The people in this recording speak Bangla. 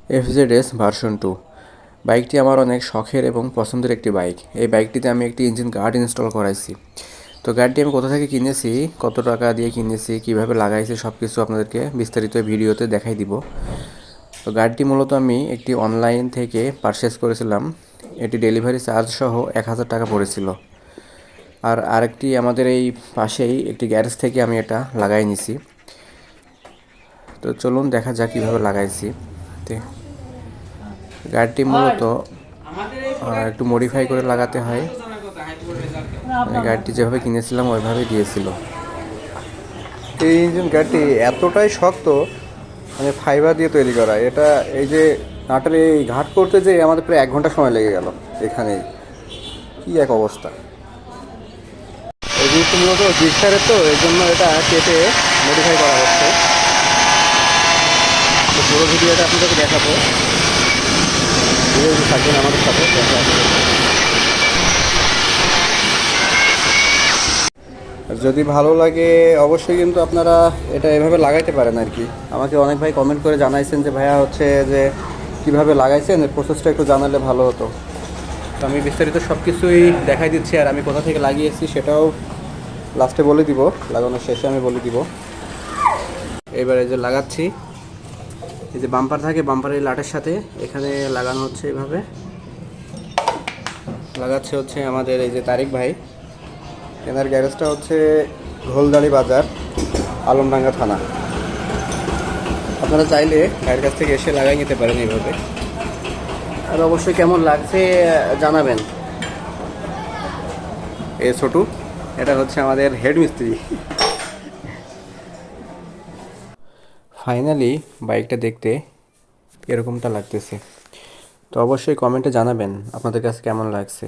FZS version 2। বাইকটি আমার অনেক শখের এবং পছন্দের একটি বাইক। এই বাইকটিতে আমি একটি ইঞ্জিন গার্ড ইনস্টল করাইছি। তো গার্ডটি আমি কোথা থেকে কিনেছি, কত টাকা দিয়ে কিনেছি, কিভাবে লাগাইছি, সব কিছু আপনাদেরকে বিস্তারিত ভিডিওতে দেখাই দিব। তো গার্ডটি মূলত আমি একটি অনলাইন থেকে পারচেস করেছিলাম। এটি ডেলিভারি চার্জ সহ 1000 টাকা পড়েছিল। আর আরেকটি আমাদের এই পাশেই একটি গ্যারেজ থেকে আমি এটা লাগাই নিছি। তো চলুন দেখা যাক কীভাবে লাগাইছি। গাড়িটি মূলত একটু মডিফাই করে লাগাতে হয়। গাড়িটি যেভাবে কিনেছিলাম ওইভাবেই দিয়েছিল। এই ইঞ্জিন গাড়িটি এতটাই শক্ত, মানে ফাইবার দিয়ে তৈরি করা। এটা এই যে নাটের এই ঘাট করতে যে আমাদের প্রায় 1 ঘন্টা সময় লেগে গেল। এখানেই কি এক অবস্থা। এই জিনিসটা মূলত জিক্সারের, তো এই জন্য এটা কেটে মডিফাই করা হচ্ছে। তো পুরো ভিডিওটা আপনাদেরকে দেখাবো, থাকবেন আমাদের সাথে। যদি ভালো লাগে অবশ্যই কিন্তু আপনারা এটা এভাবে লাগাইতে পারেন আর কি। আমাকে অনেক ভাই কমেন্ট করে জানাইছেন যে ভাইয়া হচ্ছে যে কীভাবে লাগাইছেন, এর প্রসেসটা একটু জানালে ভালো হতো। তো আমি বিস্তারিত সব কিছুই দেখাই দিচ্ছি, আর আমি কোথা থেকে লাগিয়েছি সেটাও লাস্টে বলে দিব, লাগানোর শেষে আমি বলে দিব। এবারে যে লাগাচ্ছি, এই যে বাম্পার থাকে, বাম্পারের লাটের সাথে এখানে লাগানো হচ্ছে। এভাবে লাগাচ্ছে হচ্ছে আমাদের এই যে তারিক ভাই। এনার গ্যারেজটা হচ্ছে ঘোলদাড়ি বাজার, আলমডাঙ্গা থানা। আপনারা চাইলে ভাইয়ের কাছ থেকে এসে লাগাই নিতে পারেন এইভাবে। আর অবশ্যই কেমন লাগছে জানাবেন। এ ছোটু, এটা হচ্ছে আমাদের হেড মিস্ত্রি। ফাইনালি বাইকটা দেখতে এরকমটা লাগতেছে। তো অবশ্যই কমেন্টে জানাবেন আপনাদের কাছে কেমন লাগছে।